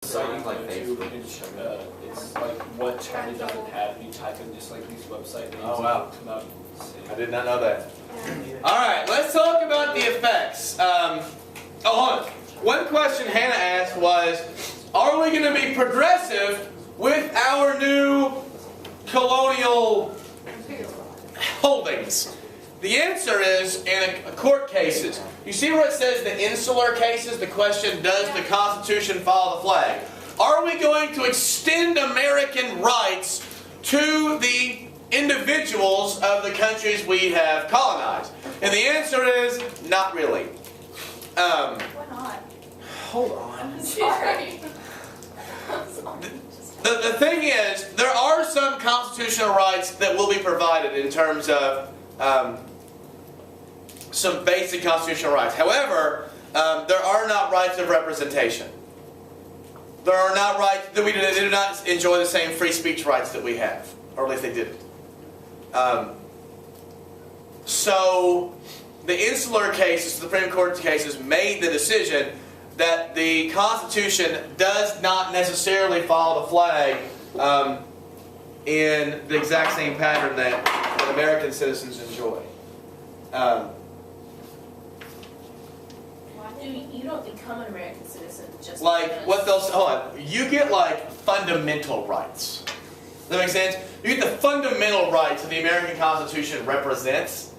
Site like Facebook. It's like what China doesn't have. You type in just like these website names. Oh, wow. Come out and see. I did not know that. All right, let's talk about the effects. Hold on. One question Hannah asked was, are we going to be progressive with our new colonial holdings? The answer is in court cases. You see where it says the insular cases, the question, does the Constitution follow the flag? Are we going to extend American rights to the individuals of the countries we have colonized? And the answer is, not really. Why not? Hold on. I'm sorry. The thing is, there are some constitutional rights that will be provided in terms of some basic constitutional rights. However, there are not rights of representation. There are not rights that they do not enjoy the same free speech rights that we have, or at least they didn't. So, the insular cases, the Supreme Court cases, made the decision that the Constitution does not necessarily follow the flag in the exact same pattern that American citizens enjoy. You don't become an American citizen just Like because. what they'll hold on, you get like fundamental rights. Does that make sense? You get the fundamental rights that the American Constitution represents,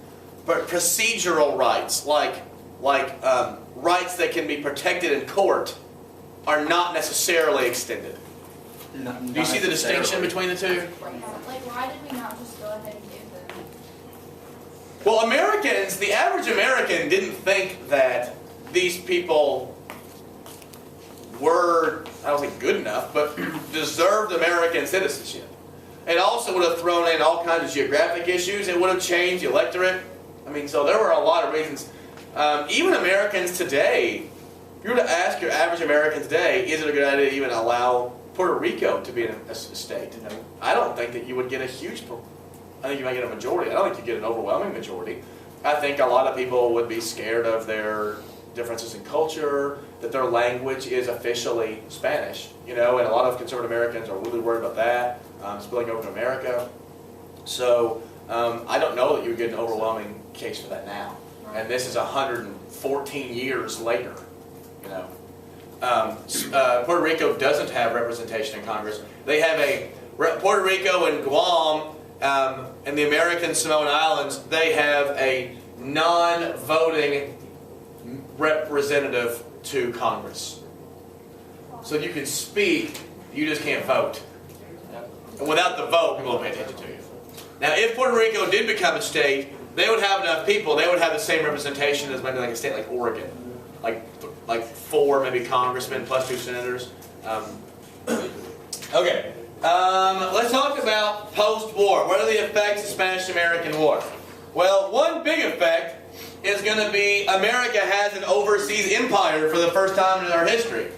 but procedural rights, like rights that can be protected in court, are not necessarily extended. Do you see the distinction between the two? Like, why did we not just go ahead and give them? Well, Americans, the average American didn't think that these people were, I don't think good enough, but deserved American citizenship. It also would have thrown in all kinds of geographic issues. It would have changed the electorate. I mean, so there were a lot of reasons. Even Americans today, if you were to ask your average American today, is it a good idea to even allow Puerto Rico to be a state? I don't think that you would get a huge, I think you might get a majority. I don't think you get an overwhelming majority. I think a lot of people would be scared of their differences in culture, that their language is officially Spanish, and a lot of conservative Americans are really worried about that, spilling over to America. So I don't know that you would get an overwhelming case for that now. And this is 114 years later, Puerto Rico doesn't have representation in Congress. They have Puerto Rico and Guam and the American Samoan Islands, they have a non-voting representative to Congress. So you can speak, you just can't vote. And without the vote, people don't pay attention to you. Now, if Puerto Rico did become a state, they would have enough people, they would have the same representation as maybe like a state like Oregon. Like 4 maybe congressmen plus 2 senators. Okay, let's talk about post-war. What are the effects of the Spanish-American War? Well, one big effect is going to be America has an overseas empire for the first time in our history.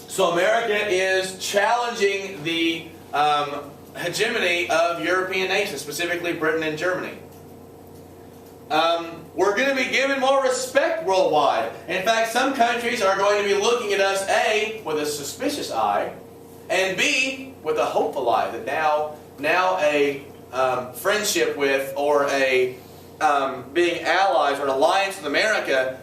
So America is challenging the hegemony of European nations, specifically Britain and Germany. We're going to be given more respect worldwide. In fact, some countries are going to be looking at us, A, with a suspicious eye, and B, with a hopeful eye, that now a friendship with, or a being allies or an alliance with America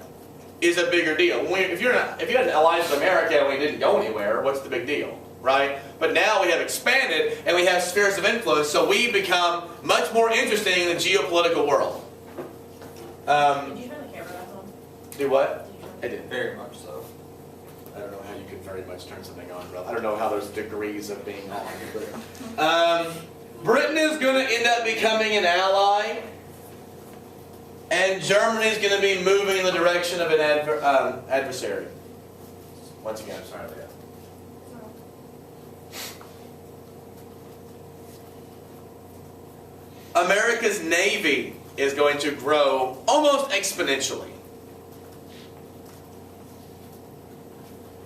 is a bigger deal. If you had an alliance with America and we didn't go anywhere, what's the big deal, right? But now we have expanded and we have spheres of influence, so we become much more interesting in the geopolitical world. Did you turn the camera back on? Do what? Did you I did. Very much so. I don't know how you could very much turn something on, brother. I don't know how there's degrees of being on. Britain is going to end up becoming an ally, and Germany is going to be moving in the direction of an adversary. Once again, I'm sorry about that. America's Navy is going to grow almost exponentially.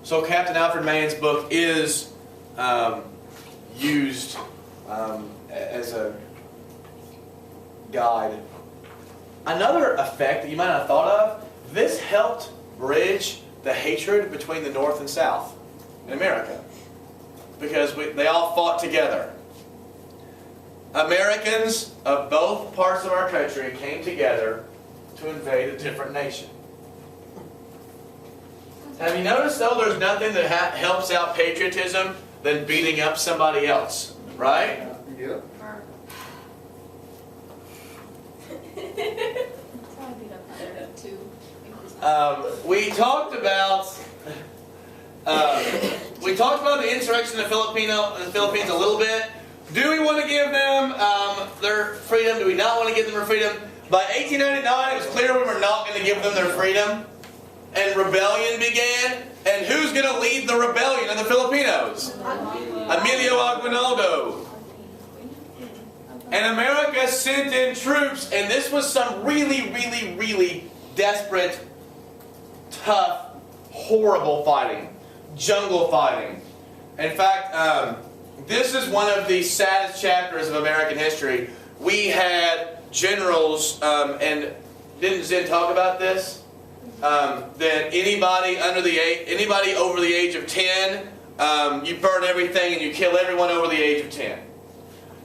So Captain Alfred Mann's book is used as a guide. Another effect that you might not have thought of, This helped bridge the hatred between the North and South in America, because they all fought together. Americans of both parts of our country came together to invade a different nation. Have you noticed, though, there's nothing that helps out patriotism than beating up somebody else, right? Yeah. We talked about the insurrection in the Philippines a little bit. Do we want to give them their freedom? Do we not want to give them their freedom? By 1899, it was clear we were not going to give them their freedom, and rebellion began. And who's going to lead the rebellion of the Filipinos? Emilio Aguinaldo. And America sent in troops, and this was some really, really, really desperate, tough, horrible fighting. Jungle fighting. In fact, this is one of the saddest chapters of American history. We had generals, and didn't Zen talk about this? That anybody over the age of 10, you burn everything and you kill everyone over the age of 10.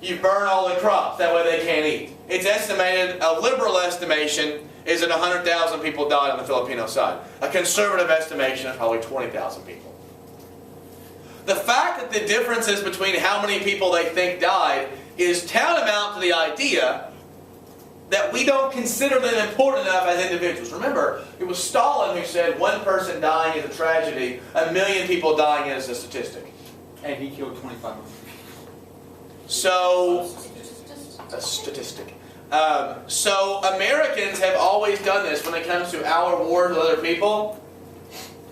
You burn all the crops, that way they can't eat. It's estimated, a liberal estimation is that 100,000 people died on the Filipino side. A conservative estimation is probably 20,000 people. The fact that the differences between how many people they think died is tantamount to the idea that we don't consider them important enough as individuals. Remember, it was Stalin who said one person dying is a tragedy, 1 million people dying is a statistic. And he killed 2,500. So, a statistic. So Americans have always done this when it comes to our wars with other people.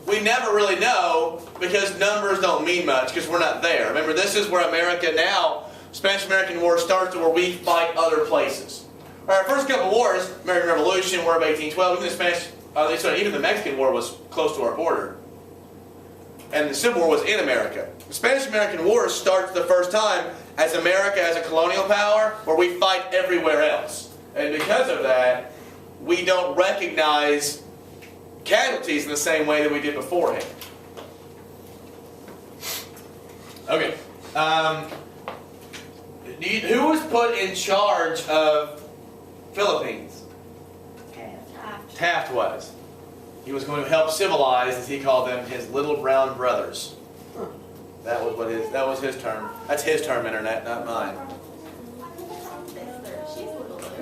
We never really know because numbers don't mean much because we're not there. Remember, this is where America now, Spanish-American War starts to where we fight other places. Our first couple of wars, American Revolution, War of 1812, even the Mexican War was close to our border. And the Civil War was in America. The Spanish-American War starts the first time as America as a colonial power where we fight everywhere else. And because of that, we don't recognize casualties in the same way that we did beforehand. Okay. Who was put in charge of Philippines? Taft was. He was going to help civilize, as he called them, his little brown brothers. That was his term. That's his term, Internet, not mine.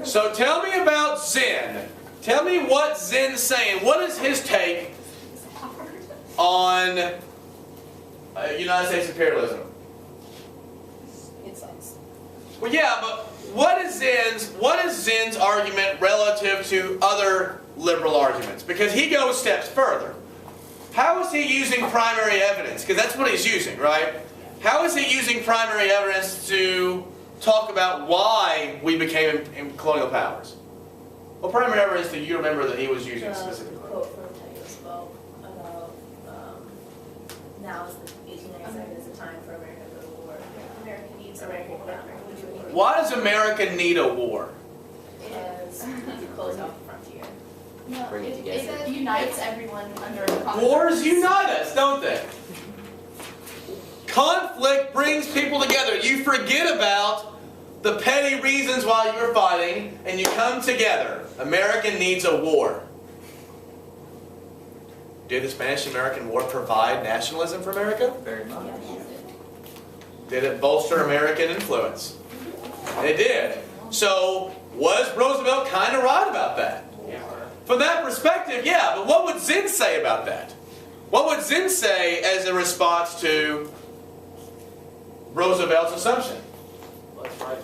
So tell me about Zen. Tell me what Zen's saying. What is his take on United States imperialism? It sucks. Well, yeah, but what is Zen's argument relative to other liberal arguments? Because he goes steps further. How is he using primary evidence? Because that's what he's using, right? How is he using primary evidence to talk about why we became colonial powers? What primary evidence do you remember that he was using specifically? The quote from Teddy spoke about now is the 1897 is the time for America to go to war. America needs America. Why does America need a war? Because to close off the frontier. No, Bring it it together. unites everyone under a common Wars purpose. unite us, don't they? Conflict brings people together. You forget about the petty reasons why you're fighting, and you come together. America needs a war. Did the Spanish-American War provide nationalism for America? Very much. Did it bolster American influence? It did. So, was Roosevelt kind of right about that? Yeah. From that perspective, yeah, but what would Zen say about that? What would Zen say as a response to Roosevelt's assumption? Well, that's right.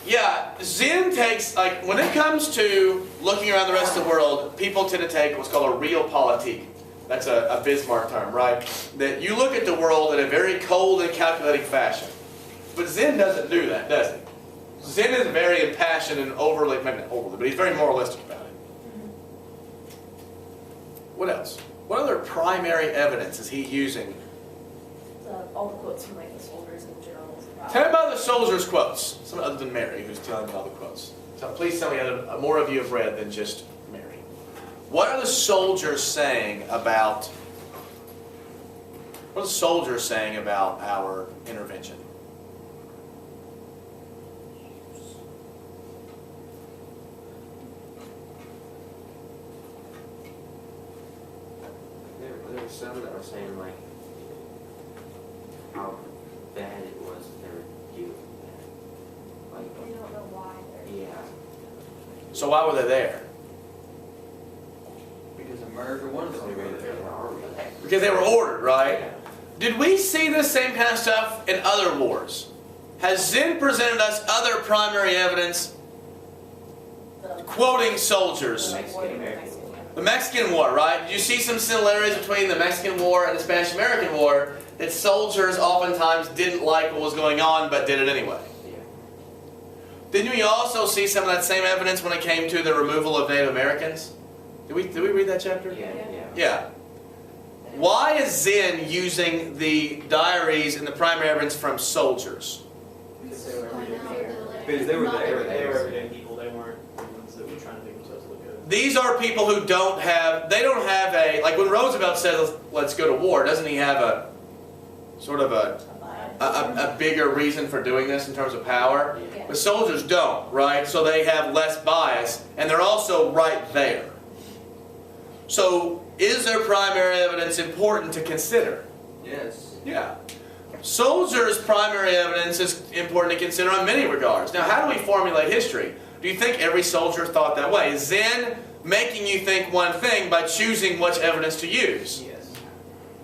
Yeah, Zen takes, like, when it comes to looking around the rest of the world, people tend to take what's called a realpolitik. That's a Bismarck term, right? That you look at the world in a very cold and calculating fashion. But Zen doesn't do that, does he? Zen is very impassioned and overly, maybe not overly, but he's very moralistic about it. What else? What other primary evidence is he using? All the quotes from like the soldiers and generals. Tell me about the soldiers' quotes. Someone other than Mary who's telling me all the quotes. So please tell me that more of you have read than just Mary. What are the soldiers saying about? What are the soldiers saying about our intervention? There were some that were saying like how bad it was that they were doing that. Like, We don't know why they're. yeah. So why were they there? Because America wanted They them were to be there. already. Because they were ordered, right? Did we see this same kind of stuff in other wars? Has Zinn presented us other primary evidence quoting soldiers? The Mexican War, right? Did you see some similarities between the Mexican War and the Spanish-American War? That soldiers oftentimes didn't like what was going on, but did it anyway. Yeah. Didn't we also see some of that same evidence when it came to the removal of Native Americans? Did we read that chapter? Yeah. Yeah. Why is Zinn using the diaries and the primary evidence from soldiers? Because they were everyday Find out people. that Because they were not they were everyday. everyday people. They weren't the ones that were trying to make themselves look good. These are people who don't have a, like when Roosevelt says, let's go to war, doesn't he have a sort of a bigger reason for doing this in terms of power? Yeah. But soldiers don't, right? So they have less bias, and they're also right there. So is their primary evidence important to consider? Yes. Yeah. Soldiers' primary evidence is important to consider in many regards. Now, how do we formulate history? Do you think every soldier thought that way? Is Zinn making you think one thing by choosing which evidence to use? Yes.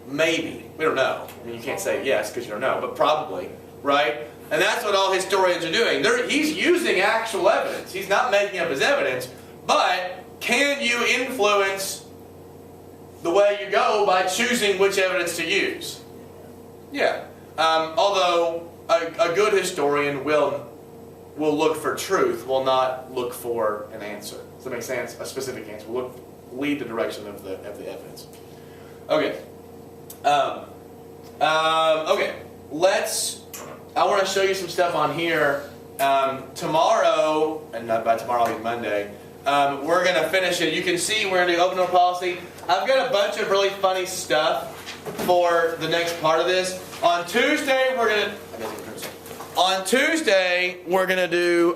Maybe. We don't know. I mean, you can't say yes because you don't know, but probably, right? And that's what all historians are doing. He's using actual evidence. He's not making up his evidence, but can you influence the way you go by choosing which evidence to use? Yeah. Although a good historian will look for truth, will not look for an answer. Does that make sense? A specific answer. Will lead the direction of the evidence. Okay. Okay. I want to show you some stuff on here. Tomorrow, and not by tomorrow, I mean Monday. We're going to finish it. You can see we're going to do open door policy. I've got a bunch of really funny stuff for the next part of this. On Tuesday, we're going to do